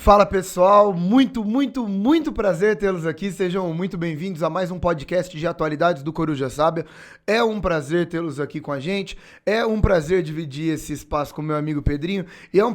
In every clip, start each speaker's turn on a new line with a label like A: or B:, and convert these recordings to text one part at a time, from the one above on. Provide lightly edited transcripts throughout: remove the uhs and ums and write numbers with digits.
A: Fala pessoal, muito prazer tê-los aqui, sejam muito bem-vindos a mais um podcast de atualidades do Coruja Sábia. É um prazer tê-los aqui com a gente, é um prazer dividir esse espaço com meu amigo Pedrinho e é um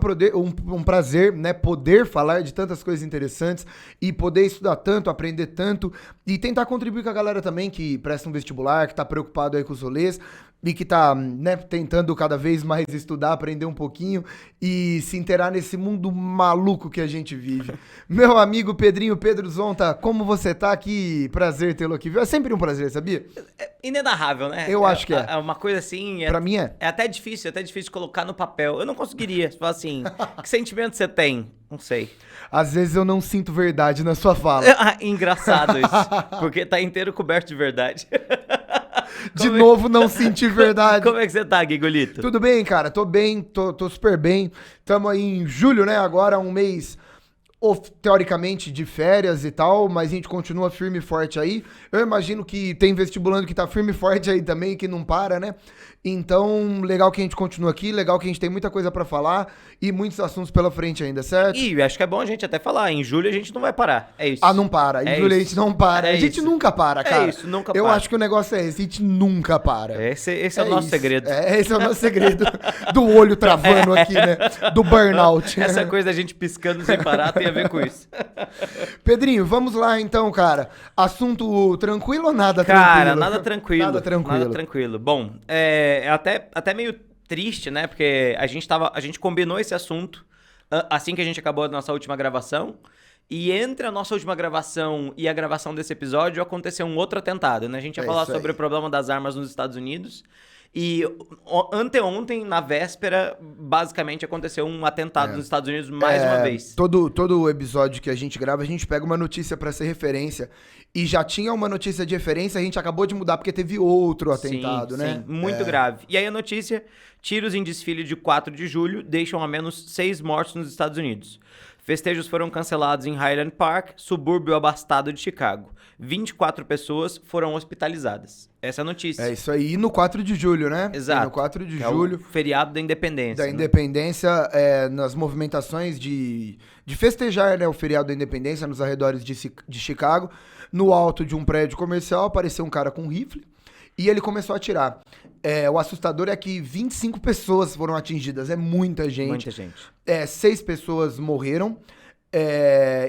A: prazer, né, poder falar de tantas coisas interessantes e poder estudar tanto, aprender tanto e tentar contribuir com a galera também que presta um vestibular, que tá preocupado aí com os rolês e que tá, né, tentando cada vez mais estudar, aprender um pouquinho e se inteirar nesse mundo maluco que a gente vive. Meu amigo Pedrinho, Pedro Zonta, como você tá? Que prazer tê-lo aqui. É sempre um prazer, sabia?
B: É inenarrável, né?
A: Eu acho que é.
B: É uma coisa assim...
A: Pra mim é.
B: É até difícil colocar no papel. Eu não conseguiria. Falar assim, que sentimento você tem? Não sei.
A: Às vezes eu não sinto verdade na sua fala.
B: Engraçado isso. Porque tá inteiro coberto de verdade.
A: De novo, não senti verdade.
B: Como é que você tá, Gigolito?
A: Tudo bem, cara? Tô bem, tô super bem. Tamo aí em julho, né? Agora um mês, teoricamente, de férias e tal, mas a gente continua firme e forte aí. Eu imagino que tem vestibulando que tá firme e forte aí também, que não para, né? Então, legal que a gente continua aqui, legal que a gente tem muita coisa pra falar e muitos assuntos pela frente ainda, certo?
B: E acho que é bom a gente até falar, em julho a gente não vai parar, é isso.
A: Ah, não para. Em julho a gente não para. A gente nunca para, cara.
B: É isso, nunca para.
A: Eu acho que o negócio é esse, a gente nunca para.
B: Esse é o nosso segredo.
A: Esse é o nosso segredo do olho travando aqui, né? Do burnout.
B: Essa coisa da gente piscando sem parar tem a ver com isso.
A: Pedrinho, vamos lá então, cara. Assunto tranquilo ou nada tranquilo?
B: Cara, nada tranquilo.
A: Nada tranquilo.
B: Nada tranquilo. Bom, é até meio triste, né? Porque a gente combinou esse assunto assim que a gente acabou a nossa última gravação. E entre a nossa última gravação e a gravação desse episódio aconteceu um outro atentado, né? A gente ia falar sobre o problema das armas nos Estados Unidos. E anteontem, na véspera, basicamente aconteceu um atentado nos Estados Unidos mais uma vez.
A: Todo episódio que a gente grava, a gente pega uma notícia pra ser referência. E já tinha uma notícia de referência, a gente acabou de mudar porque teve outro atentado, né?
B: Sim, muito grave. E aí a notícia, tiros em desfile de 4 de julho deixam ao menos 6 mortos nos Estados Unidos. Festejos foram cancelados em Highland Park, subúrbio abastado de Chicago. 24 pessoas foram hospitalizadas. Essa é a notícia.
A: É isso aí. E no 4 de julho, né?
B: Exato.
A: E no 4 de
B: é
A: julho.
B: O feriado da Independência.
A: Da Independência, nas movimentações de festejar, né, o feriado da Independência nos arredores de Chicago. No alto de um prédio comercial apareceu um cara com um rifle e ele começou a atirar. O assustador é que 25 pessoas foram atingidas. É muita gente.
B: Muita gente.
A: 6 pessoas morreram.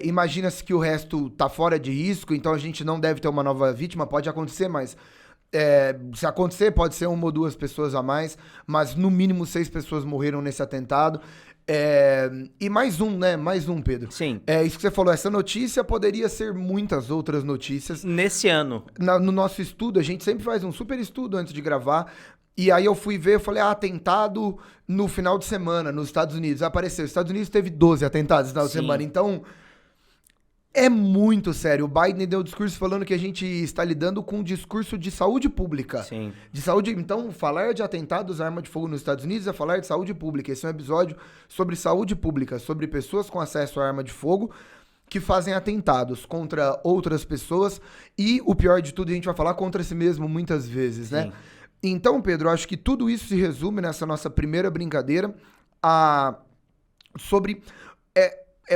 A: Imagina-se que o resto tá fora de risco, então a gente não deve ter uma nova vítima. Pode acontecer, mas se acontecer, pode ser 1 ou 2 pessoas a mais, mas no mínimo 6 pessoas morreram nesse atentado. E mais um, né? Mais um, Pedro.
B: Sim.
A: Isso que você falou, essa notícia poderia ser muitas outras notícias.
B: Nesse ano.
A: No nosso estudo, a gente sempre faz um super estudo antes de gravar. E aí eu fui ver, eu falei, atentado no final de semana nos Estados Unidos. Apareceu, os Estados Unidos teve 12 atentados no final de semana. Então, é muito sério. O Biden deu um discurso falando que a gente está lidando com um discurso de saúde pública.
B: Sim.
A: De saúde. Então, falar de atentados à arma de fogo nos Estados Unidos é falar de saúde pública. Esse é um episódio sobre saúde pública, sobre pessoas com acesso à arma de fogo que fazem atentados contra outras pessoas. E o pior de tudo, a gente vai falar contra si mesmo muitas vezes, né? Então, Pedro, acho que tudo isso se resume nessa nossa primeira brincadeira sobre...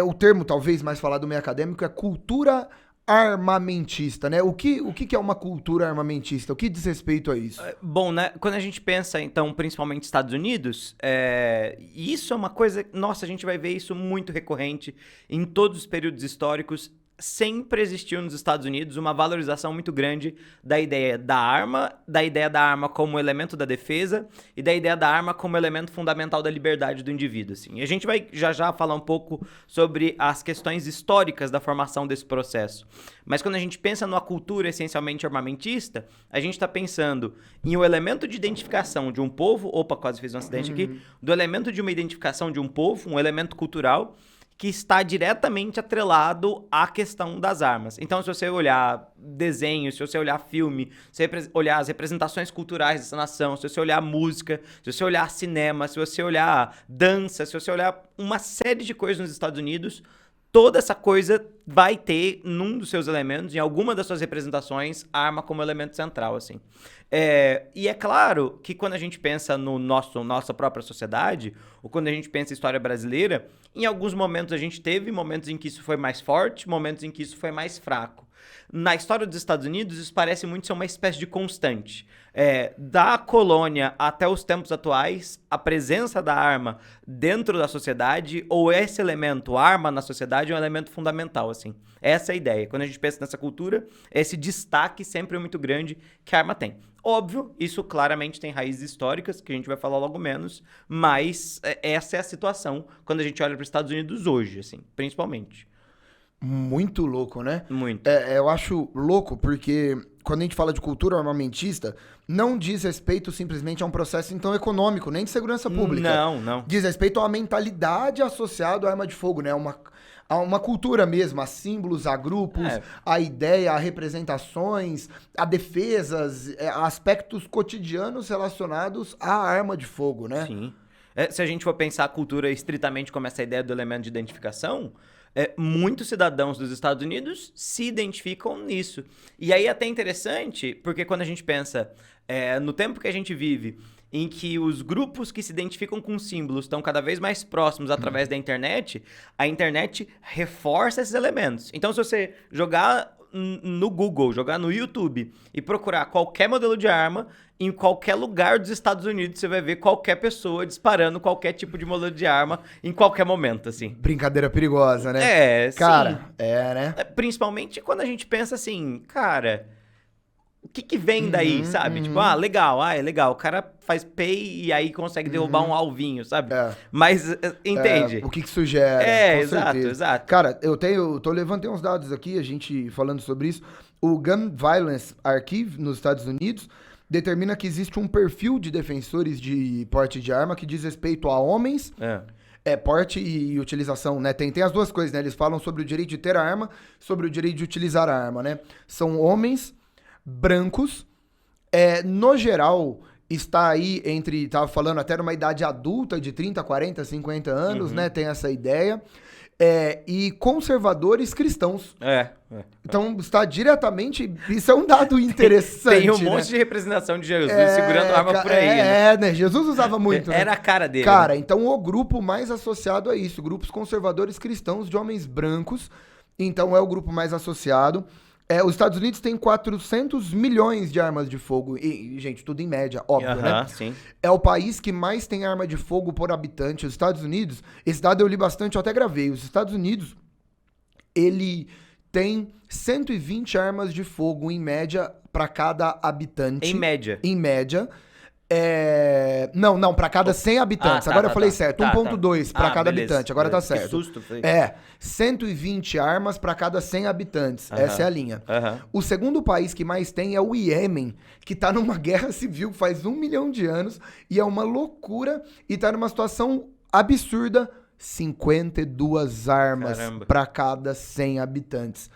A: o termo talvez mais falado no meio acadêmico é cultura armamentista, né? O que é uma cultura armamentista? O que diz respeito a isso?
B: Bom, né? Quando a gente pensa, então, principalmente Estados Unidos, isso é uma coisa... Nossa, a gente vai ver isso muito recorrente em todos os períodos históricos. Sempre existiu nos Estados Unidos uma valorização muito grande da ideia da arma como elemento da defesa e da ideia da arma como elemento fundamental da liberdade do indivíduo, assim. E a gente vai já falar um pouco sobre as questões históricas da formação desse processo. Mas quando a gente pensa numa cultura essencialmente armamentista, a gente está pensando em um elemento de identificação de um povo, quase fiz um acidente aqui, do elemento de uma identificação de um povo, um elemento cultural, que está diretamente atrelado à questão das armas. Então, se você olhar desenho, se você olhar filme, se você olhar as representações culturais dessa nação, se você olhar música, se você olhar cinema, se você olhar dança, se você olhar uma série de coisas nos Estados Unidos, toda essa coisa vai ter, num dos seus elementos, em alguma das suas representações, a arma como elemento central, assim. E é claro que quando a gente pensa no nossa própria sociedade, ou quando a gente pensa em história brasileira, em alguns momentos a gente teve momentos em que isso foi mais forte, momentos em que isso foi mais fraco. Na história dos Estados Unidos, isso parece muito ser uma espécie de constante. Da colônia até os tempos atuais, a presença da arma dentro da sociedade, ou esse elemento, arma na sociedade, é um elemento fundamental, assim. Essa é a ideia. Quando a gente pensa nessa cultura, esse destaque sempre é muito grande que a arma tem. Óbvio, isso claramente tem raízes históricas, que a gente vai falar logo menos, mas essa é a situação quando a gente olha para os Estados Unidos hoje, assim, principalmente.
A: Muito louco, né?
B: Muito.
A: Eu acho louco porque quando a gente fala de cultura armamentista, não diz respeito simplesmente a um processo então econômico, nem de segurança pública.
B: Não.
A: Diz respeito à mentalidade associada à arma de fogo, né? A uma cultura mesmo, a símbolos, a grupos, a ideia, a representações, a defesas, a aspectos cotidianos relacionados à arma de fogo, né?
B: Sim. Se a gente for pensar a cultura estritamente como essa ideia do elemento de identificação, muitos cidadãos dos Estados Unidos se identificam nisso. E aí é até interessante, porque quando a gente pensa no tempo que a gente vive, em que os grupos que se identificam com símbolos estão cada vez mais próximos através da internet, a internet reforça esses elementos. Então, se você jogar no Google, jogar no YouTube e procurar qualquer modelo de arma, em qualquer lugar dos Estados Unidos você vai ver qualquer pessoa disparando qualquer tipo de modelo de arma em qualquer momento, assim.
A: Brincadeira perigosa, né? Cara,
B: sim.
A: né?
B: Principalmente quando a gente pensa assim, cara, o que vem daí, sabe? Tipo, é legal, o cara faz pay e aí consegue derrubar um alvinho, sabe? Mas, entende?
A: O que isso gera, com
B: exato,
A: certeza.
B: exato.
A: Cara, levantei uns dados aqui, a gente falando sobre isso. O Gun Violence Archive, nos Estados Unidos, determina que existe um perfil de defensores de porte de arma que diz respeito a homens... porte e utilização, né? Tem as duas coisas, né? Eles falam sobre o direito de ter a arma, sobre o direito de utilizar a arma, né? São homens brancos, no geral, está aí tava falando até numa idade adulta de 30, 40, 50 anos, né? Tem essa ideia. E conservadores cristãos. Então, está diretamente... Isso é um dado interessante,
B: Tem um monte de representação de Jesus segurando a arma por aí, né?
A: Jesus usava muito, né?
B: Era a cara dele.
A: Cara,
B: né?
A: então o grupo mais associado a isso, grupos conservadores cristãos de homens brancos, então é o grupo mais associado. Os Estados Unidos tem 400 milhões de armas de fogo. E, gente, tudo em média, óbvio, né?
B: Sim.
A: É o país que mais tem arma de fogo por habitante. Os Estados Unidos, esse dado eu li bastante, eu até gravei. Os Estados Unidos, ele tem 120 armas de fogo, em média, para cada habitante.
B: Em média?
A: Em média. Não, para cada 100 habitantes. Agora eu falei certo. 1.2 para cada habitante. Agora tá certo.
B: Que susto. Foi.
A: 120 armas para cada 100 habitantes. Essa é a linha. O segundo país que mais tem é o Iêmen, que tá numa guerra civil faz 1 milhão de anos e é uma loucura e tá numa situação absurda. 52 armas para cada 100 habitantes.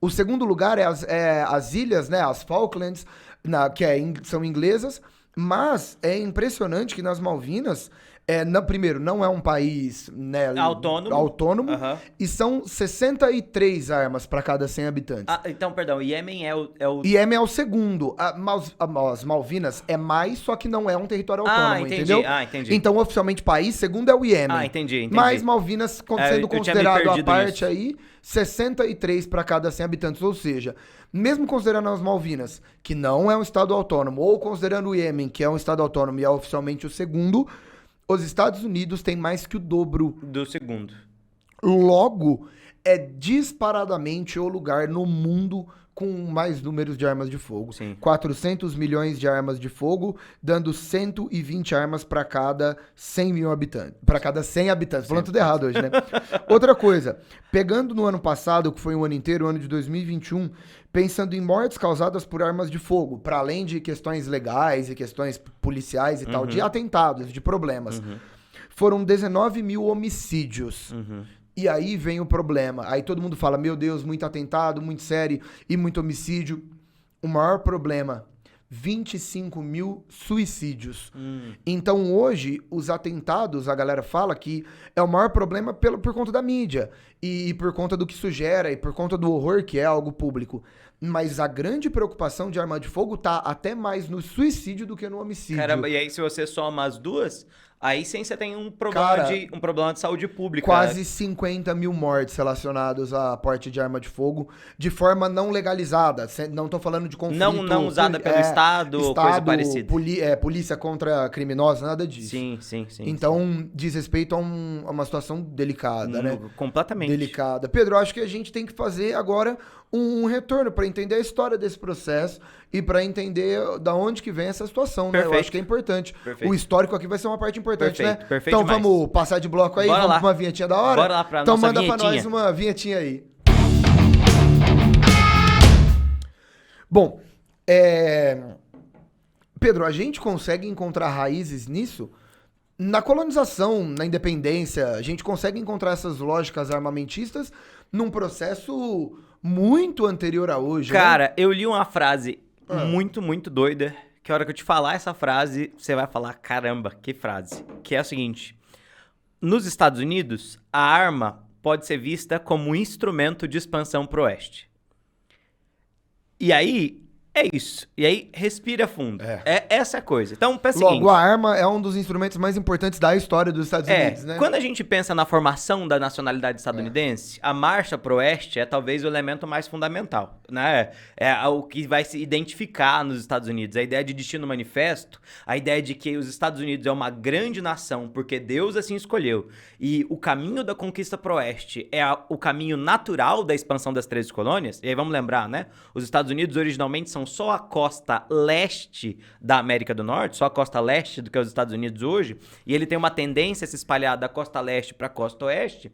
A: O segundo lugar é as ilhas, né? As Falklands, são inglesas. Mas é impressionante que nas Malvinas, primeiro, não é um país, né, autônomo e são 63 armas para cada 100 habitantes.
B: Então, perdão, o Iêmen é o...
A: Iêmen é o segundo. As Malvinas é mais, só que não é um território autônomo, entendeu?
B: Entendi.
A: Então, oficialmente, país, segundo é o Iêmen.
B: Entendi.
A: Mas Malvinas, sendo considerado a parte aí, 63 para cada 100 habitantes, ou seja... Mesmo considerando as Malvinas, que não é um estado autônomo, ou considerando o Iêmen, que é um estado autônomo e é oficialmente o segundo, os Estados Unidos têm mais que o dobro
B: do segundo.
A: Logo, é disparadamente o lugar no mundo com mais números de armas de fogo.
B: Sim.
A: 400 milhões de armas de fogo, dando 120 armas para cada 100 mil habitantes. Para cada 100 habitantes. Falando tudo errado hoje, né? Outra coisa, pegando no ano passado, que foi um ano inteiro, o ano de 2021, pensando em mortes causadas por armas de fogo, para além de questões legais e questões policiais e tal, de atentados, de problemas, foram 19 mil homicídios. E aí vem o problema. Aí todo mundo fala, meu Deus, muito atentado, muito sério e muito homicídio. O maior problema, 25 mil suicídios. Então hoje, os atentados, a galera fala que é o maior problema por conta da mídia. e por conta do que isso gera e por conta do horror que é algo público. Mas a grande preocupação de arma de fogo tá até mais no suicídio do que no homicídio.
B: Caramba, e aí se você soma as duas, aí sim você tem um problema,
A: Cara,
B: um problema de saúde pública.
A: Quase 50 mil mortes relacionadas a porte de arma de fogo de forma não legalizada. Não tô falando de conflito.
B: Não usada pelo Estado, coisa parecida.
A: Polícia contra criminosos, nada disso.
B: Sim.
A: Então, diz respeito a uma situação delicada, né?
B: Completamente.
A: Delicada. Pedro, eu acho que a gente tem que fazer agora um retorno para entender a história desse processo e para entender da onde que vem essa situação, né? Eu acho que é importante.
B: Perfeito.
A: O histórico aqui vai ser uma parte importante, né?
B: Perfeito
A: Então
B: demais.
A: vamos passar de bloco aí,
B: Bora
A: vamos
B: lá.
A: pra uma vinhetinha da hora?
B: Bora lá pra
A: então
B: nossa
A: manda
B: vinhetinha.
A: pra nós uma vinhetinha aí. Bom, Pedro, a gente consegue encontrar raízes nisso? Na colonização, na independência, a gente consegue encontrar essas lógicas armamentistas num processo muito anterior a hoje,
B: Cara,
A: né?
B: eu li uma frase muito doida, que a hora que eu te falar essa frase, você vai falar, caramba, que frase. Que é a seguinte: nos Estados Unidos, a arma pode ser vista como um instrumento de expansão pro oeste. E aí, é isso. E aí, respira fundo. Essa é a coisa. Então, pensa o seguinte.
A: Logo, a arma é um dos instrumentos mais importantes da história dos Estados Unidos, né?
B: Quando a gente pensa na formação da nacionalidade estadunidense, a marcha pro oeste é talvez o elemento mais fundamental, né? É o que vai se identificar nos Estados Unidos. A ideia de destino manifesto, a ideia de que os Estados Unidos é uma grande nação porque Deus assim escolheu. E o caminho da conquista pro oeste é o caminho natural da expansão das 13 colônias. E aí vamos lembrar, né? Os Estados Unidos originalmente são só a costa leste da América do Norte, só a costa leste do que é os Estados Unidos hoje, e ele tem uma tendência a se espalhar da costa leste para a costa oeste.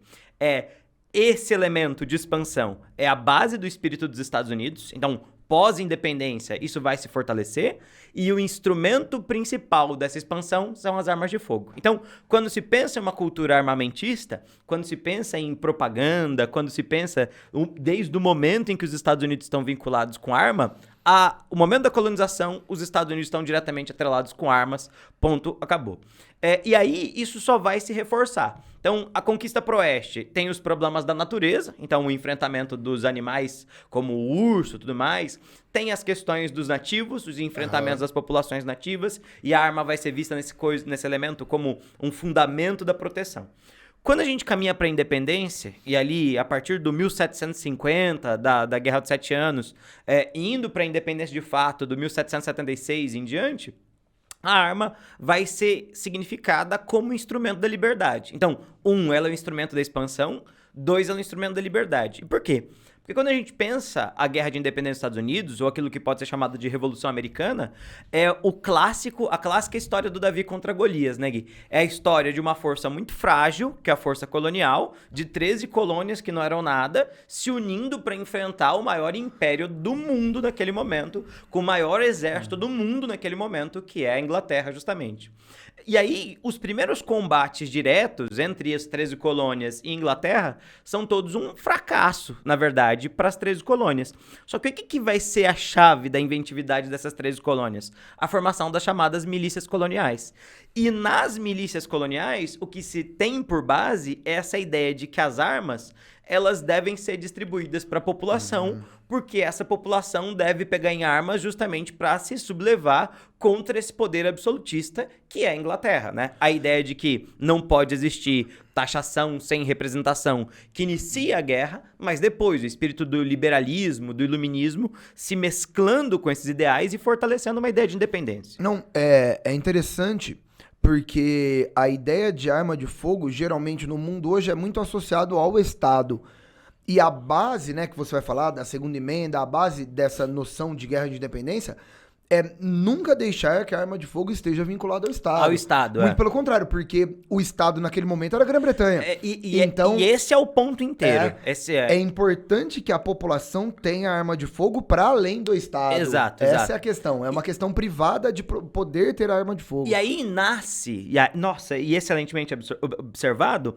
B: Esse elemento de expansão é a base do espírito dos Estados Unidos. Então, pós-independência, isso vai se fortalecer, e o instrumento principal dessa expansão são as armas de fogo. Então, quando se pensa em uma cultura armamentista, quando se pensa em propaganda, quando se pensa desde o momento em que os Estados Unidos estão vinculados com arma, o momento da colonização, os Estados Unidos estão diretamente atrelados com armas, ponto, acabou. E aí, isso só vai se reforçar. Então, a conquista pro oeste tem os problemas da natureza, então o enfrentamento dos animais como o urso e tudo mais, tem as questões dos nativos, os enfrentamentos das populações nativas, e a arma vai ser vista nesse elemento como um fundamento da proteção. Quando a gente caminha para a independência, e ali a partir do 1750, da Guerra dos 7 Anos, indo para a independência de fato do 1776 em diante, a arma vai ser significada como instrumento da liberdade. Então, ela é um instrumento da expansão, 2, ela é um instrumento da liberdade. E por quê? Porque quando a gente pensa a Guerra de Independência dos Estados Unidos, ou aquilo que pode ser chamado de Revolução Americana, é a clássica história do Davi contra Golias, né, Gui? É a história de uma força muito frágil, que é a força colonial, de 13 colônias que não eram nada, se unindo para enfrentar o maior império do mundo naquele momento, com o maior exército do mundo naquele momento, que é a Inglaterra, justamente. E aí, os primeiros combates diretos entre as 13 colônias e Inglaterra são todos um fracasso, na verdade, para as 13 colônias. Só que o que vai ser a chave da inventividade dessas 13 colônias? A formação das chamadas milícias coloniais. E nas milícias coloniais, o que se tem por base é essa ideia de que as armas elas devem ser distribuídas para a população, porque essa população deve pegar em armas justamente para se sublevar contra esse poder absolutista que é a Inglaterra, né? A ideia de que não pode existir taxação sem representação que inicia a guerra, mas depois o espírito do liberalismo, do iluminismo, se mesclando com esses ideais e fortalecendo uma ideia de independência.
A: Não, é interessante porque a ideia de arma de fogo, geralmente no mundo hoje, é muito associado ao Estado. E a base, né, que você vai falar, da segunda emenda, a base dessa noção de guerra de independência, é nunca deixar que a arma de fogo esteja vinculada ao Estado.
B: Ao Estado,
A: muito pelo contrário, porque o Estado naquele momento era a Grã-Bretanha.
B: Então, esse é o ponto inteiro.
A: É importante que a população tenha arma de fogo para além do Estado.
B: Exato.
A: Essa é a questão. É uma questão privada de poder ter arma de fogo.
B: E aí nasce, e excelentemente observado,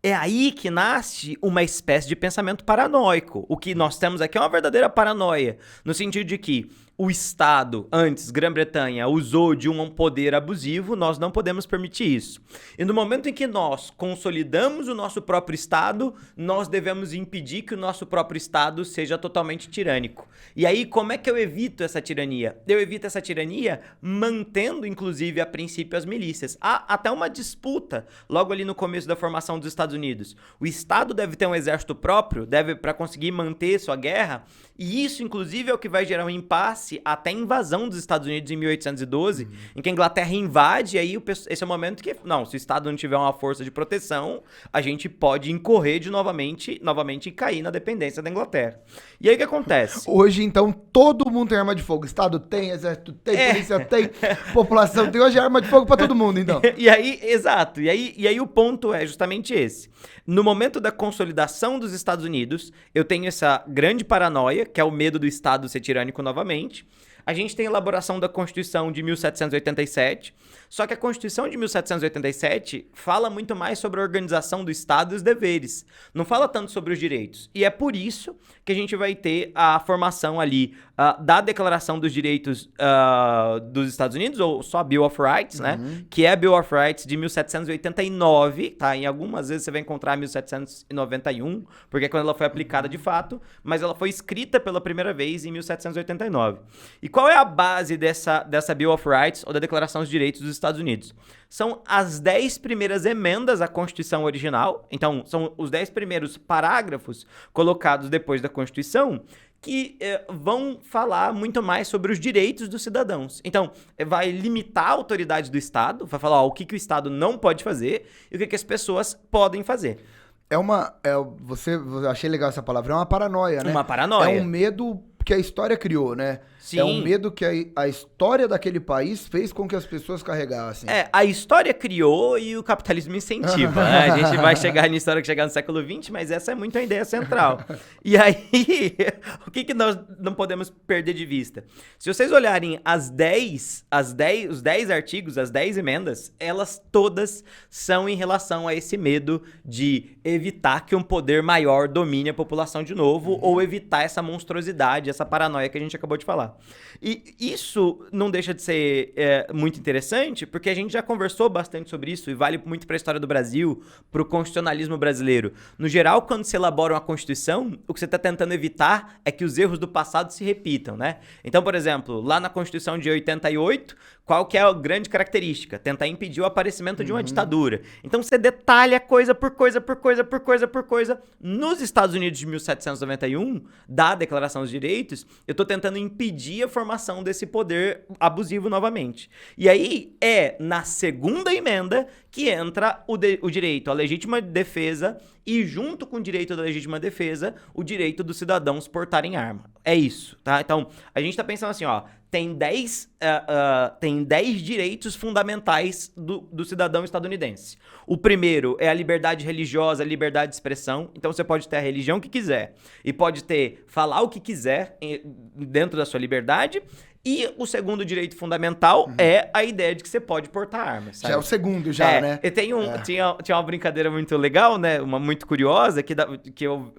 B: é aí que nasce uma espécie de pensamento paranoico. O que nós temos aqui é uma verdadeira paranoia, no sentido de que o Estado, antes, Grã-Bretanha, usou de um poder abusivo, nós não podemos permitir isso. E no momento em que nós consolidamos o nosso próprio Estado, nós devemos impedir que o nosso próprio Estado seja totalmente tirânico. E aí, como é que eu evito essa tirania? Eu evito essa tirania mantendo, inclusive, a princípio, as milícias. Há até uma disputa, logo ali no começo da formação dos Estados Unidos. O Estado deve ter um exército próprio, para conseguir manter sua guerra, e isso, inclusive, é o que vai gerar um impasse até a invasão dos Estados Unidos em 1812, em que a Inglaterra invade, e aí esse é o momento que, não, se o Estado não tiver uma força de proteção, a gente pode incorrer novamente e cair na dependência da Inglaterra. E aí o que acontece?
A: Hoje, então, todo mundo tem arma de fogo. Estado tem, exército tem, polícia tem, população tem. Hoje é arma de fogo pra todo mundo, então.
B: E aí, exato. E aí o ponto é justamente esse. No momento da consolidação dos Estados Unidos, eu tenho essa grande paranoia, que é o medo do Estado ser tirânico novamente. A gente tem a elaboração da Constituição de 1787, só que a Constituição de 1787 fala muito mais sobre a organização do Estado e os deveres, não fala tanto sobre os direitos. E é por isso que a gente vai ter a formação ali da Declaração dos Direitos dos Estados Unidos, ou só Bill of Rights, né? Que é a Bill of Rights de 1789, tá? Em algumas vezes você vai encontrar 1791, porque é quando ela foi aplicada de fato, mas ela foi escrita pela primeira vez em 1789. E qual é a base dessa Bill of Rights, ou da Declaração dos Direitos dos Estados Unidos? São as 10 primeiras emendas à Constituição original, então são os 10 primeiros parágrafos colocados depois da Constituição, que vão falar muito mais sobre os direitos dos cidadãos. Então, vai limitar a autoridade do Estado, vai falar o que o Estado não pode fazer e o que as pessoas podem fazer.
A: Eu achei legal essa palavra, é uma paranoia, né?
B: Uma paranoia.
A: É um medo que a história criou, né?
B: Sim.
A: É um medo que a história daquele país fez com que as pessoas carregassem.
B: A história criou e o capitalismo incentiva, né? A gente vai chegar na história que chegar no século XX, mas essa é muito a ideia central. E aí, o que nós não podemos perder de vista? Se vocês olharem os 10 artigos, as 10 emendas, elas todas são em relação a esse medo de evitar que um poder maior domine a população de novo, ou evitar essa monstruosidade, essa paranoia que a gente acabou de falar. E isso não deixa de ser muito interessante, porque a gente já conversou bastante sobre isso e vale muito para a história do Brasil, para o constitucionalismo brasileiro. No geral, quando se elabora uma Constituição, o que você está tentando evitar é que os erros do passado se repitam, né? Então, por exemplo, lá na Constituição de 88, qual que é a grande característica? Tentar impedir o aparecimento de uma ditadura. Então, você detalha coisa por coisa, por coisa, por coisa, por coisa. Nos Estados Unidos de 1791, da Declaração dos Direitos, eu estou tentando impedir a formação desse poder abusivo novamente. E aí, na segunda emenda que entra o direito à legítima defesa e, junto com o direito da legítima defesa, o direito dos cidadãos portarem arma. É isso, tá? Então, a gente tá pensando assim, ó, tem 10 direitos fundamentais do cidadão estadunidense. O primeiro é a liberdade religiosa, a liberdade de expressão. Então, você pode ter a religião que quiser e pode falar o que quiser dentro da sua liberdade. E o segundo direito fundamental é a ideia de que você pode portar armas. Sabe?
A: Já é o segundo, né?
B: Tinha uma brincadeira muito legal, né? Uma muito curiosa, que eu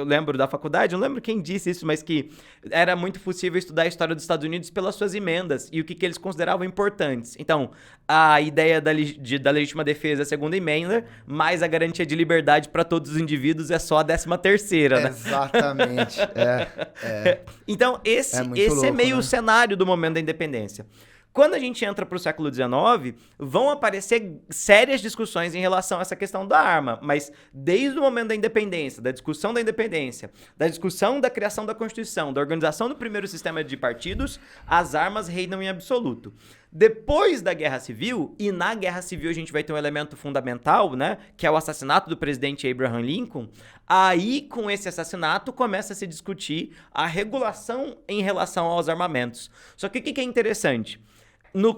B: lembro da faculdade, não lembro quem disse isso, mas que era muito possível estudar a história dos Estados Unidos pelas suas emendas e o que eles consideravam importantes. Então, a ideia da legítima defesa é a segunda emenda, mais a garantia de liberdade para todos os indivíduos é só a 13ª, né?
A: Exatamente.
B: Então, esse é meio o cenário do momento da independência. Quando a gente entra para o século XIX, vão aparecer sérias discussões em relação a essa questão da arma, mas desde o momento da independência, da discussão da independência, da discussão da criação da Constituição, da organização do primeiro sistema de partidos, as armas reinam em absoluto. Depois da Guerra Civil, e na Guerra Civil a gente vai ter um elemento fundamental, né, que é o assassinato do presidente Abraham Lincoln. Aí, com esse assassinato, começa a se discutir a regulação em relação aos armamentos. Só que o que é interessante?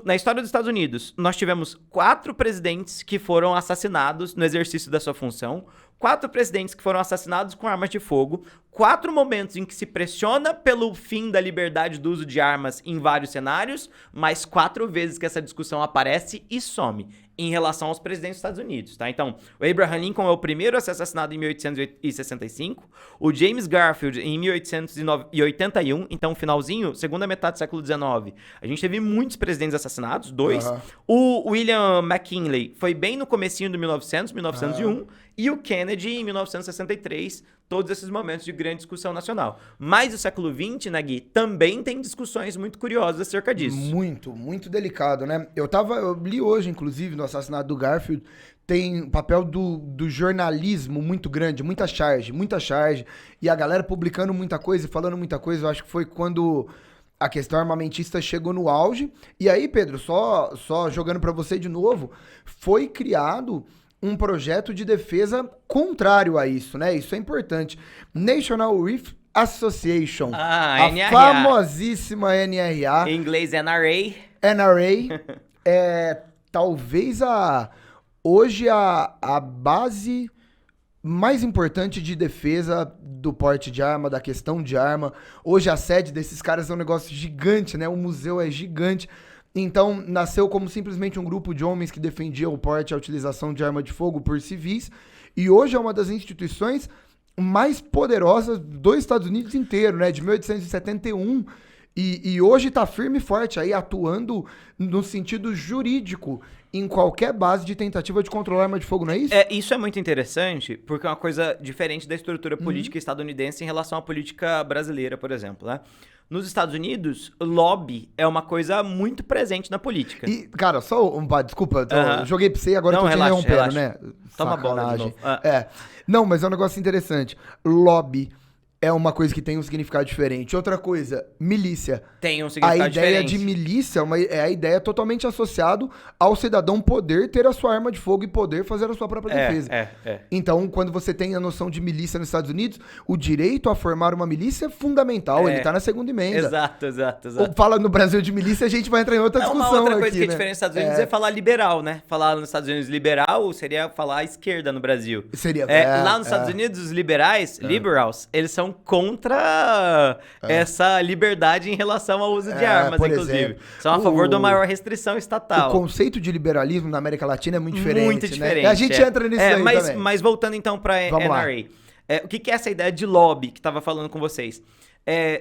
B: Na história dos Estados Unidos, nós tivemos 4 presidentes que foram assassinados no exercício da sua função, 4 presidentes que foram assassinados com armas de fogo, 4 momentos em que se pressiona pelo fim da liberdade do uso de armas em vários cenários, mas 4 vezes que essa discussão aparece e some em relação aos presidentes dos Estados Unidos, tá? Então, o Abraham Lincoln é o primeiro a ser assassinado em 1865, o James Garfield em 1881, então finalzinho, segunda metade do século XIX, a gente teve muitos presidentes assassinados, 2. O William McKinley foi bem no comecinho do 1901, e o Kennedy em 1963, todos esses momentos de grande discussão nacional. Mas o século XX, né, Gui, também tem discussões muito curiosas acerca disso.
A: Muito, muito delicado, né? Eu li hoje, inclusive, no assassinato do Garfield, tem o papel do jornalismo muito grande, muita charge, e a galera publicando muita coisa e falando muita coisa. Eu acho que foi quando a questão armamentista chegou no auge. E aí, Pedro, só jogando pra você de novo, foi criado um projeto de defesa contrário a isso, né? Isso é importante. National Rifle Association. A
B: NRA.
A: famosíssima NRA.
B: Em inglês, NRA.
A: NRA é talvez hoje a base mais importante de defesa do porte de arma, da questão de arma. Hoje a sede desses caras é um negócio gigante, né? O museu é gigante. Então, nasceu como simplesmente um grupo de homens que defendia o porte e a utilização de arma de fogo por civis. E hoje é uma das instituições mais poderosas dos Estados Unidos inteiro, né? De 1871. E hoje tá firme e forte aí, atuando no sentido jurídico em qualquer base de tentativa de controlar arma de fogo, não é isso?
B: Isso é muito interessante, porque é uma coisa diferente da estrutura política estadunidense em relação à política brasileira, por exemplo, né? Nos Estados Unidos, lobby é uma coisa muito presente na política.
A: E, cara, desculpa, joguei pra você e agora
B: não,
A: eu tô te interrompendo, né?
B: Toma a bola de novo.
A: Não, mas é um negócio interessante. Lobby é uma coisa que tem um significado diferente. Outra coisa, milícia.
B: Tem um significado diferente.
A: A ideia de milícia é a ideia totalmente associada ao cidadão poder ter a sua arma de fogo e poder fazer a sua própria defesa. Então, quando você tem a noção de milícia nos Estados Unidos, o direito a formar uma milícia é fundamental. Ele tá na segunda emenda.
B: Exato.
A: Ou fala no Brasil de milícia, a gente vai entrar em outra discussão.
B: Uma outra coisa
A: aqui,
B: que é diferente nos Estados Unidos é falar liberal, né? Falar nos Estados Unidos liberal seria falar esquerda no Brasil. Lá nos Estados Unidos, os liberais, liberals, eles são contra essa liberdade em relação ao uso de armas, inclusive.
A: Exemplo,
B: são a favor da maior restrição estatal.
A: O conceito de liberalismo na América Latina é muito diferente.
B: Muito diferente.
A: Né? A gente entra nisso aí também.
B: Mas voltando então para a NRA. O que é essa ideia de lobby que estava falando com vocês?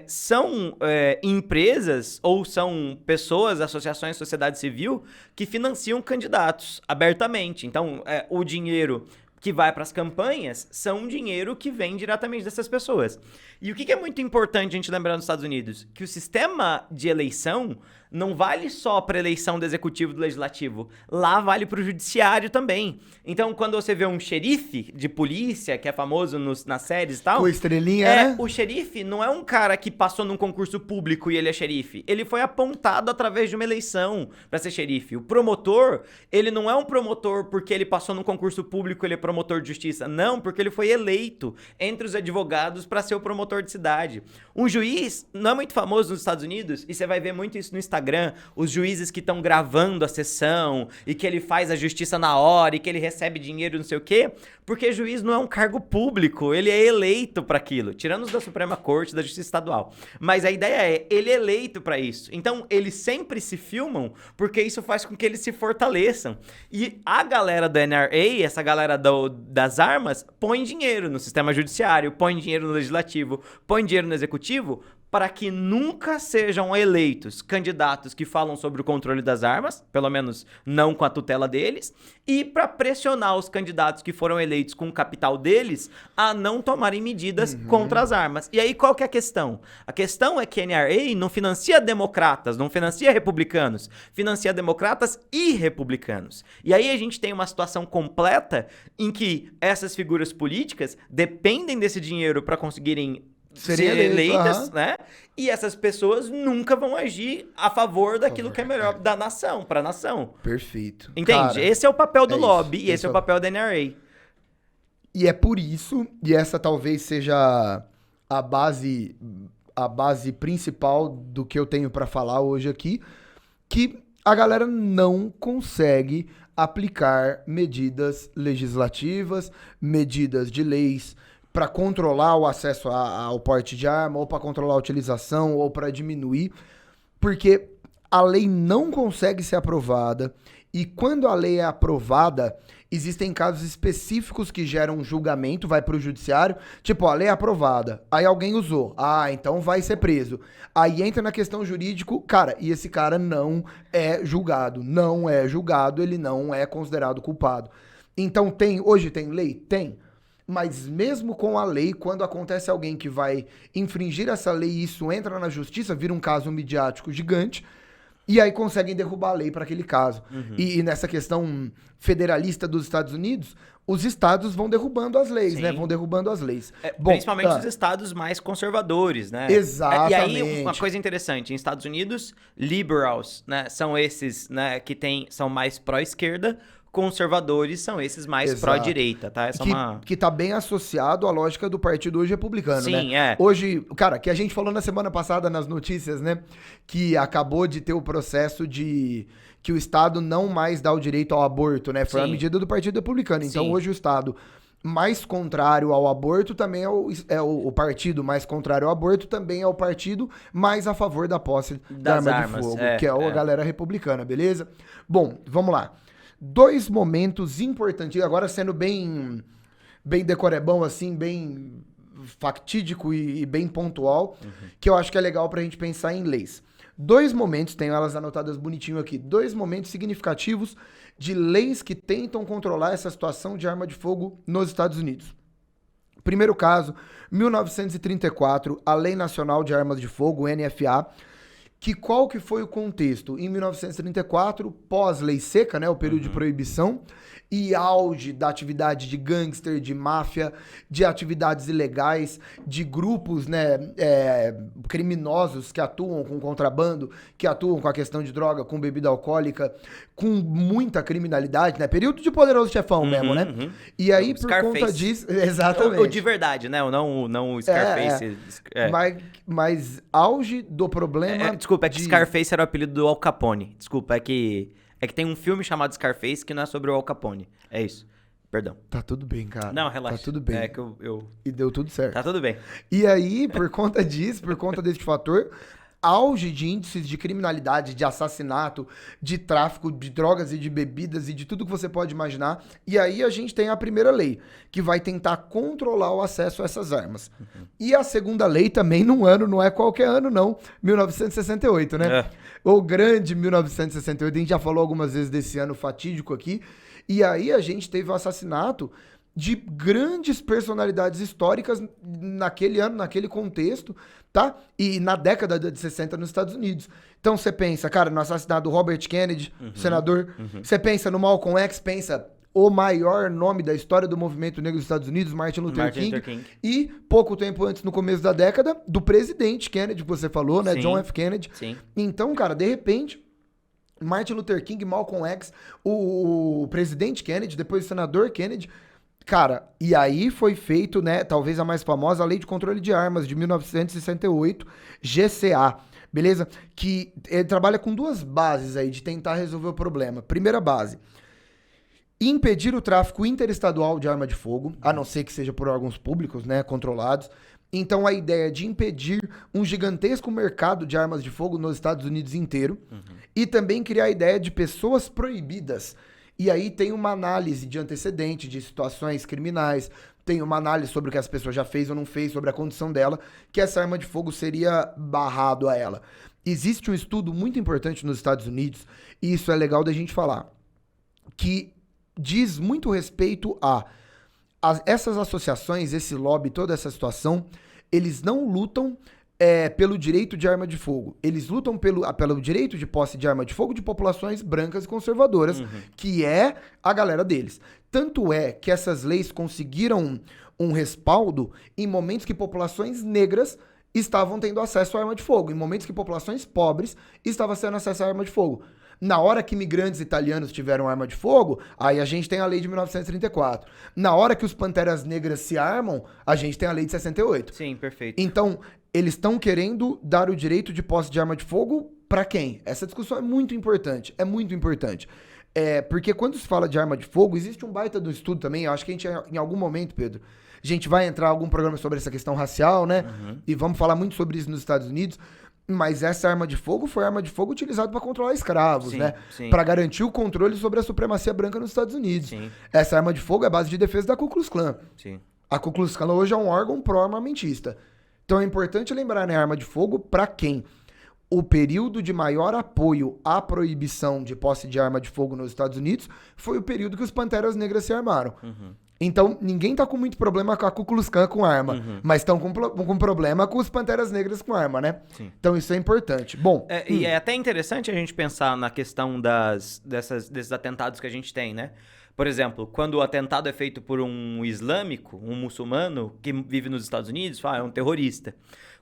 B: São empresas ou são pessoas, associações, sociedade civil que financiam candidatos abertamente. Então, o dinheiro que vai para as campanhas são dinheiro que vem diretamente dessas pessoas. E o que é muito importante a gente lembrar nos Estados Unidos? Que o sistema de eleição não vale só para eleição do executivo e do legislativo. Lá vale para o judiciário também. Então, quando você vê um xerife de polícia, que é famoso nas séries e tal...
A: Com estrelinha, né?
B: O xerife não é um cara que passou num concurso público e ele é xerife. Ele foi apontado através de uma eleição para ser xerife. O promotor, ele não é um promotor porque ele passou num concurso público e ele é promotor de justiça. Não, porque ele foi eleito entre os advogados para ser o promotor de cidade. Um juiz não é muito famoso nos Estados Unidos, e você vai ver muito isso no Instagram, os juízes que estão gravando a sessão e que ele faz a justiça na hora e que ele recebe dinheiro, não sei o quê, porque juiz não é um cargo público, ele é eleito para aquilo, tirando os da Suprema Corte, da Justiça Estadual. Mas a ideia é, ele é eleito para isso. Então, eles sempre se filmam porque isso faz com que eles se fortaleçam. E a galera do NRA, essa galera das armas, põe dinheiro no sistema judiciário, põe dinheiro no legislativo, põe dinheiro no executivo, para que nunca sejam eleitos candidatos que falam sobre o controle das armas, pelo menos não com a tutela deles, e para pressionar os candidatos que foram eleitos com o capital deles a não tomarem medidas contra as armas. E aí qual que é a questão? A questão é que a NRA não financia democratas, não financia republicanos, financia democratas e republicanos. E aí a gente tem uma situação completa em que essas figuras políticas dependem desse dinheiro para conseguirem ser eleitas, né? E essas pessoas nunca vão agir a favor daquilo que é melhor da nação, para a nação.
A: Perfeito.
B: Entende? Cara, esse é o papel do lobby e esse é o papel da NRA.
A: E é por isso, e essa talvez seja a base principal do que eu tenho para falar hoje aqui, que a galera não consegue aplicar medidas legislativas, medidas de leis para controlar o acesso ao porte de arma, ou para controlar a utilização, ou para diminuir, porque a lei não consegue ser aprovada, e quando a lei é aprovada, existem casos específicos que geram julgamento, vai para o judiciário, tipo, a lei é aprovada, aí alguém usou, então vai ser preso. Aí entra na questão jurídico, cara, e esse cara não é julgado, ele não é considerado culpado. Então hoje tem lei? Tem. Mas mesmo com a lei, quando acontece alguém que vai infringir essa lei e isso entra na justiça, vira um caso midiático gigante, e aí conseguem derrubar a lei para aquele caso. E nessa questão federalista dos Estados Unidos, os estados vão derrubando as leis, né? Vão derrubando as leis.
B: Principalmente os estados mais conservadores, né?
A: Exatamente.
B: E aí, uma coisa interessante, em Estados Unidos, liberals, né, são esses, né, são mais pró-esquerda, conservadores são esses mais pró-direita, tá?
A: Que tá bem associado à lógica do partido hoje republicano, né?
B: Sim, é.
A: Hoje, cara, que a gente falou na semana passada nas notícias, né? Que acabou de ter o processo de que o Estado não mais dá o direito ao aborto, né? Foi a medida do partido republicano. Então, hoje o Estado mais contrário ao aborto também é o partido mais contrário ao aborto também é o partido mais a favor da posse da arma de fogo, que é a galera republicana, beleza? Bom, vamos lá. 2 momentos importantes, agora sendo bem decorebão, assim, bem factídico e bem pontual, que eu acho que é legal pra gente pensar em leis. 2 momentos, tenho elas anotadas bonitinho aqui, 2 momentos significativos de leis que tentam controlar essa situação de arma de fogo nos Estados Unidos. Primeiro caso, 1934, a Lei Nacional de Armas de Fogo, NFA, qual que foi o contexto? Em 1934, pós-lei seca, né, o período de proibição, e auge da atividade de gangster, de máfia, de atividades ilegais, de grupos, né, criminosos que atuam com contrabando, que atuam com a questão de droga, com bebida alcoólica, com muita criminalidade, né? Período de Poderoso Chefão mesmo, né? E aí, por conta disso... Exatamente.
B: O de verdade, né? Não o Scarface.
A: Mas auge do problema...
B: Desculpa, que Scarface era o apelido do Al Capone. Desculpa, é que tem um filme chamado Scarface que não é sobre o Al Capone. É isso. Perdão.
A: Tá tudo bem, cara.
B: Não, relaxa.
A: Tá tudo bem.
B: É que eu...
A: E deu tudo certo.
B: Tá tudo bem.
A: E aí, por conta disso, por conta desse fator, auge de índices de criminalidade, de assassinato, de tráfico de drogas e de bebidas e de tudo que você pode imaginar. E aí a gente tem a primeira lei, que vai tentar controlar o acesso a essas armas. E a segunda lei também não é qualquer ano, não. 1968, né? O grande 1968, a gente já falou algumas vezes desse ano fatídico aqui. E aí a gente teve o assassinato de grandes personalidades históricas naquele ano, naquele contexto, tá? E na década de 60 nos Estados Unidos. Então você pensa, cara, no assassinato do Robert Kennedy, senador. Você pensa no Malcolm X, pensa o maior nome da história do movimento negro dos Estados Unidos, Martin Luther King. E pouco tempo antes, no começo da década, do presidente Kennedy, que você falou, né? Sim. John F. Kennedy.
B: Sim.
A: Então, cara, de repente... Martin Luther King, Malcolm X, o presidente Kennedy, depois o senador Kennedy. Cara, e aí foi feito, né, talvez a mais famosa, a Lei de Controle de Armas de 1968, GCA, beleza? Que ele trabalha com 2 bases aí de tentar resolver o problema. Primeira base, impedir o tráfico interestadual de arma de fogo, a não ser que seja por órgãos públicos, né, controlados. Então a ideia é de impedir um gigantesco mercado de armas de fogo nos Estados Unidos inteiro e também criar a ideia de pessoas proibidas. E aí tem uma análise de antecedente, de situações criminais, tem uma análise sobre o que as pessoas já fez ou não fez, sobre a condição dela, que essa arma de fogo seria barrado a ela. Existe um estudo muito importante nos Estados Unidos, e isso é legal da gente falar, que diz muito respeito a essas associações, esse lobby, toda essa situação, eles não lutam pelo direito de arma de fogo. Eles lutam pelo direito de posse de arma de fogo de populações brancas e conservadoras, que é a galera deles. Tanto é que essas leis conseguiram um respaldo em momentos que populações negras estavam tendo acesso à arma de fogo, em momentos que populações pobres estavam tendo acesso à arma de fogo. Na hora que imigrantes italianos tiveram arma de fogo, aí a gente tem a lei de 1934. Na hora que os Panteras Negras se armam, a gente tem a lei de 68.
B: Sim, perfeito.
A: Então, eles estão querendo dar o direito de posse de arma de fogo para quem? Essa discussão é muito importante, Porque quando se fala de arma de fogo, existe um baita do estudo também. Eu acho que a gente, em algum momento, Pedro, a gente vai entrar em algum programa sobre essa questão racial, né? E vamos falar muito sobre isso nos Estados Unidos. Mas essa arma de fogo foi arma de fogo utilizada para controlar escravos,
B: Sim,
A: né?
B: sim.
A: Para garantir o controle sobre a supremacia branca nos Estados Unidos.
B: Sim.
A: Essa arma de fogo é a base de defesa da Ku Klux Klan.
B: Sim.
A: A Ku Klux Klan hoje é um órgão pró-armamentista. Então é importante lembrar, né, arma de fogo para quem? O período de maior apoio à proibição de posse de arma de fogo nos Estados Unidos foi o período que os Panteras Negras se armaram. Então, ninguém tá com muito problema com a Ku Klux Klan com arma, mas estão com problema com os Panteras Negras com arma, né?
B: Sim.
A: Então, isso é importante. Bom...
B: E é até interessante a gente pensar na questão desses atentados que a gente tem, né? Por exemplo, quando o atentado é feito por um islâmico, um muçulmano que vive nos Estados Unidos, fala, é um terrorista.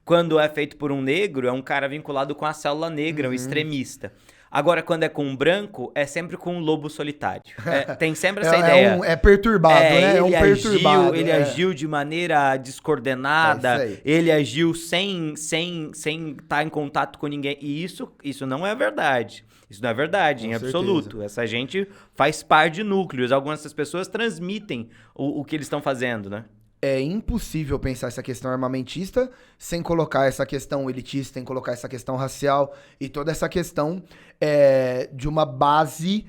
B: Quando é feito por um negro, é um cara vinculado com a célula negra, um extremista. Agora, quando é com um branco, é sempre com um lobo solitário. Tem sempre essa ideia.
A: É perturbado, né? É um perturbado.
B: Ele agiu de maneira descoordenada, ele agiu sem estar em contato com ninguém. E isso não é verdade. Isso não é verdade, em absoluto. Essa gente faz par de núcleos. Algumas dessas pessoas transmitem o que eles estão fazendo, né?
A: É impossível pensar essa questão armamentista sem colocar essa questão elitista, sem colocar essa questão racial e toda essa questão de uma base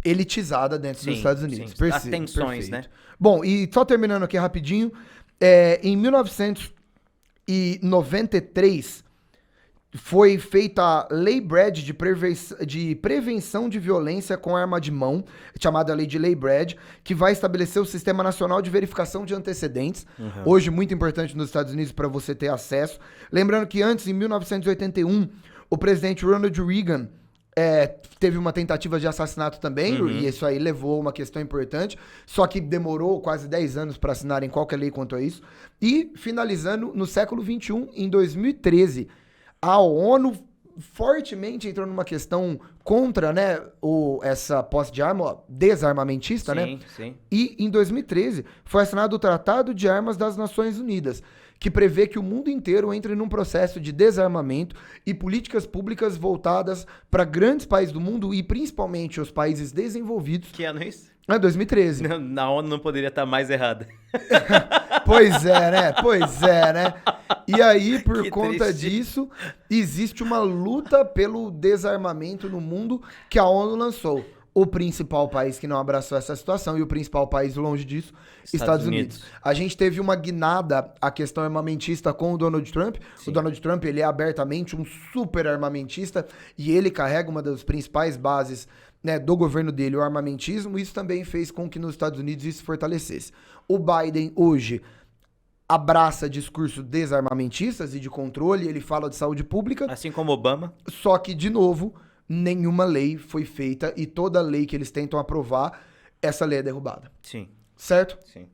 A: elitizada dentro dos Estados Unidos.
B: As tensões, né?
A: Bom, e só terminando aqui rapidinho, em 1993 foi feita a Lei Brad de prevenção de violência com arma de mão, chamada Lei de Lei Brad, que vai estabelecer o Sistema Nacional de Verificação de Antecedentes. Hoje, muito importante nos Estados Unidos para você ter acesso. Lembrando que antes, em 1981, o presidente Ronald Reagan teve uma tentativa de assassinato também, e isso aí levou a uma questão importante, só que demorou quase 10 anos para assinarem qualquer lei quanto a isso. E, finalizando, no século XXI, em 2013, a ONU fortemente entrou numa questão contra, né, essa posse de arma desarmamentista, né?
B: Sim.
A: E em 2013 foi assinado o Tratado de Armas das Nações Unidas, que prevê que o mundo inteiro entre num processo de desarmamento e políticas públicas voltadas para grandes países do mundo e principalmente os países desenvolvidos.
B: Que ano é isso?
A: É 2013.
B: Na ONU não poderia estar mais errada.
A: Pois é, né? E aí, por conta disso, existe uma luta pelo desarmamento no mundo que a ONU lançou. O principal país que não abraçou essa situação e o principal país longe disso, Estados Unidos. A gente teve uma guinada à questão armamentista com o Donald Trump. Sim. O Donald Trump, ele é abertamente um super armamentista e ele carrega uma das principais bases, né, do governo dele, o armamentismo. Isso também fez com que nos Estados Unidos isso se fortalecesse. O Biden hoje abraça discursos desarmamentistas e de controle, ele fala de saúde pública.
B: Assim como Obama.
A: Só que, de novo, nenhuma lei foi feita e toda lei que eles tentam aprovar, essa lei é derrubada.
B: Sim.
A: Certo?
B: Sim.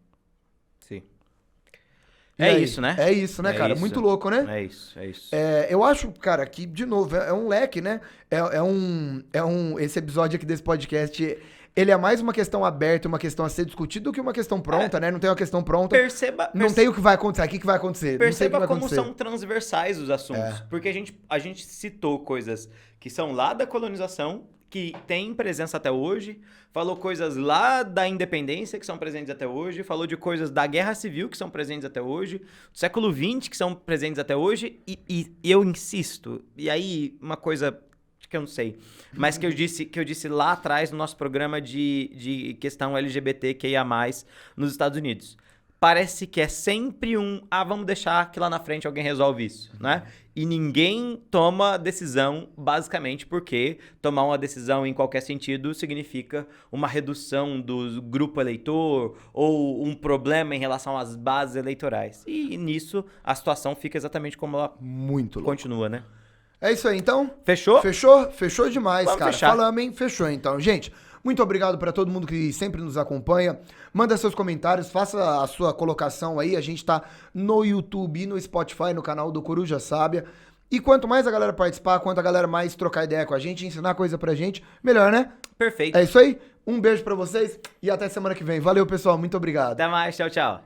A: Isso, né? É isso, né, cara? Isso. Muito louco, né?
B: É isso.
A: Eu acho, cara, que, de novo, é um leque, né? Esse episódio aqui desse podcast, ele é mais uma questão aberta, uma questão a ser discutida do que uma questão pronta, né? Não tem uma questão pronta. Não tem o que vai acontecer. O que vai acontecer?
B: Perceba como são transversais os assuntos. Porque a gente citou coisas que são lá da colonização, que tem presença até hoje, falou coisas lá da independência que são presentes até hoje, falou de coisas da Guerra Civil que são presentes até hoje, do século XX que são presentes até hoje, e eu insisto, e aí uma coisa que eu não sei, mas que eu disse lá atrás no nosso programa de questão LGBTQIA+, nos Estados Unidos. Parece que é sempre vamos deixar que lá na frente alguém resolve isso, né? E ninguém toma decisão, basicamente, porque tomar uma decisão em qualquer sentido significa uma redução do grupo eleitor ou um problema em relação às bases eleitorais. E nisso a situação fica exatamente como ela continua, né?
A: É isso aí, então.
B: Fechou?
A: Fechou demais,
B: vamos
A: cara.
B: Fechar.
A: Falamos, hein? Fechou, então. Gente, muito obrigado para todo mundo que sempre nos acompanha. Manda seus comentários, faça a sua colocação aí. A gente tá no YouTube e no Spotify, no canal do Coruja Sábia. E quanto mais a galera participar, quanto a galera mais trocar ideia com a gente, ensinar coisa pra gente, melhor, né?
B: Perfeito.
A: É isso aí. Um beijo pra vocês e até semana que vem. Valeu, pessoal. Muito obrigado.
B: Até mais. Tchau, tchau.